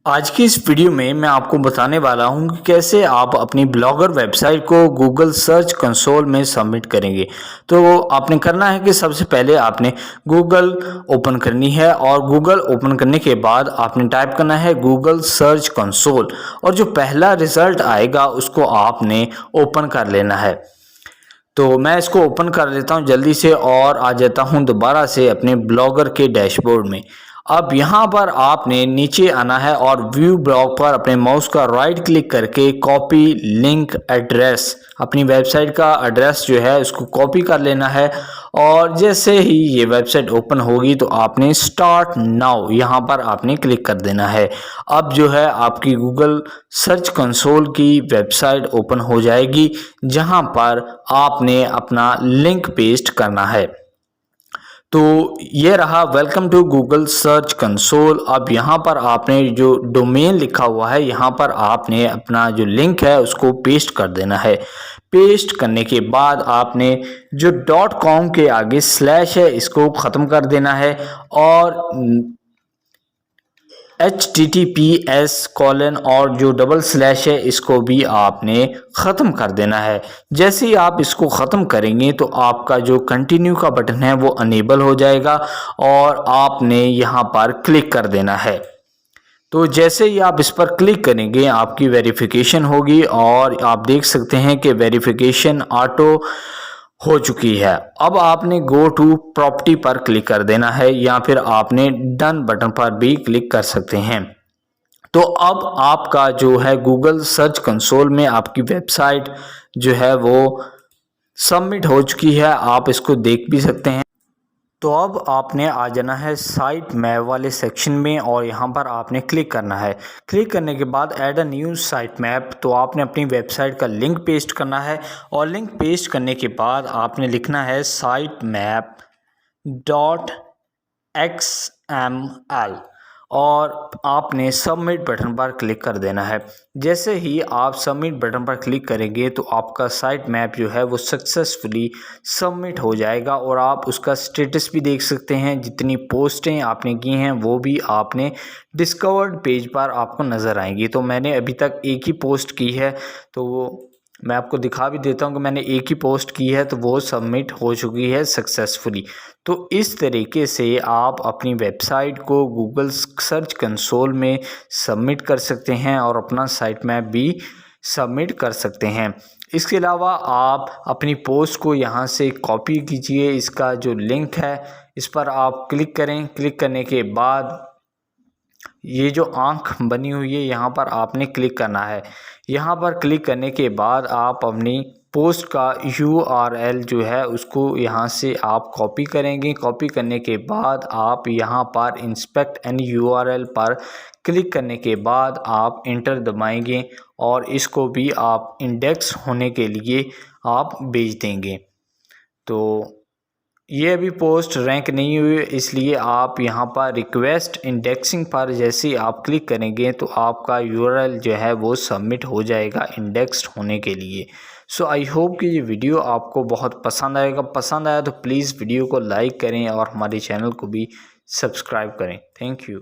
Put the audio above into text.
आज की इस वीडियो में मैं आपको बताने वाला हूं कि कैसे आप अपनी ब्लॉगर वेबसाइट को गूगल सर्च कंसोल में सबमिट करेंगे। तो आपने करना है कि सबसे पहले आपने गूगल ओपन करनी है और गूगल ओपन करने के बाद आपने टाइप करना है गूगल सर्च कंसोल और जो पहला रिजल्ट आएगा उसको आपने ओपन कर लेना है। तो मैं इसको ओपन कर लेता हूं जल्दी से और आ जाता हूं दोबारा से अपने ब्लॉगर के डैशबोर्ड में। अब यहाँ पर आपने नीचे आना है और व्यू ब्लॉग पर अपने माउस का राइट क्लिक करके कॉपी लिंक एड्रेस, अपनी वेबसाइट का एड्रेस जो है उसको कॉपी कर लेना है। और जैसे ही ये वेबसाइट ओपन होगी तो आपने स्टार्ट नाउ यहाँ पर आपने क्लिक कर देना है। अब जो है आपकी गूगल सर्च कंसोल की वेबसाइट ओपन हो जाएगी जहाँ पर आपने अपना लिंक पेस्ट करना है। तो ये रहा welcome to Google search console. अब यहाँ पर आपने जो डोमेन लिखा हुआ है यहाँ पर आपने अपना जो लिंक है उसको पेस्ट कर देना है। पेस्ट करने के बाद आपने जो .com के आगे स्लैश है इसको ख़त्म कर देना है और HTTPS: और जो डबल स्लैश है इसको भी आपने ख़त्म कर देना है। जैसे ही आप इसको ख़त्म करेंगे तो आपका जो कंटिन्यू का बटन है वो अनेबल हो जाएगा और आपने यहाँ पर क्लिक कर देना है। तो जैसे ही आप इस पर क्लिक करेंगे आपकी वेरिफिकेशन होगी और आप देख सकते हैं कि वेरिफिकेशन ऑटो हो चुकी है। अब आपने गो टू प्रॉपर्टी पर क्लिक कर देना है या फिर आपने डन बटन पर भी क्लिक कर सकते हैं। तो अब आपका जो है गूगल सर्च कंसोल में आपकी वेबसाइट जो है वो सबमिट हो चुकी है, आप इसको देख भी सकते हैं। तो अब आपने आ जाना है साइट मैप वाले सेक्शन में और यहाँ पर आपने क्लिक करना है। क्लिक करने के बाद add a new site map, तो आपने अपनी वेबसाइट का लिंक पेस्ट करना है और लिंक पेस्ट करने के बाद आपने लिखना है sitemap.xml और आपने सबमिट बटन पर क्लिक कर देना है। जैसे ही आप सबमिट बटन पर क्लिक करेंगे तो आपका साइट मैप जो है वो सक्सेसफुली सबमिट हो जाएगा और आप उसका स्टेटस भी देख सकते हैं। जितनी पोस्टें आपने की हैं वो भी आपने डिस्कवर्ड पेज पर आपको नज़र आएंगी। तो मैंने अभी तक एक ही पोस्ट की है, तो वो मैं आपको दिखा भी देता हूँ कि मैंने एक ही पोस्ट की है तो वो सबमिट हो चुकी है सक्सेसफुली। तो इस तरीके से आप अपनी वेबसाइट को गूगल सर्च कंसोल में सबमिट कर सकते हैं और अपना साइट मैप भी सबमिट कर सकते हैं। इसके अलावा आप अपनी पोस्ट को यहाँ से कॉपी कीजिए, इसका जो लिंक है इस पर आप क्लिक करें। क्लिक करने के बाद ये जो आंख बनी हुई है यहाँ पर आपने क्लिक करना है। यहाँ पर क्लिक करने के बाद आप अपनी पोस्ट का URL जो है उसको यहाँ से आप कॉपी करेंगे। कॉपी करने के बाद आप यहाँ पर इंस्पेक्ट एनी URL पर क्लिक करने के बाद आप इंटर दबाएंगे और इसको भी आप इंडेक्स होने के लिए आप भेज देंगे। तो ये अभी पोस्ट रैंक नहीं हुई, इसलिए आप यहाँ पर रिक्वेस्ट इंडेक्सिंग पर जैसे ही आप क्लिक करेंगे तो आपका URL जो है वो सबमिट हो जाएगा इंडेक्स्ड होने के लिए। सो आई होप कि ये वीडियो आपको बहुत पसंद आएगा। पसंद आया तो प्लीज़ वीडियो को लाइक करें और हमारे चैनल को भी सब्सक्राइब करें। Thank you.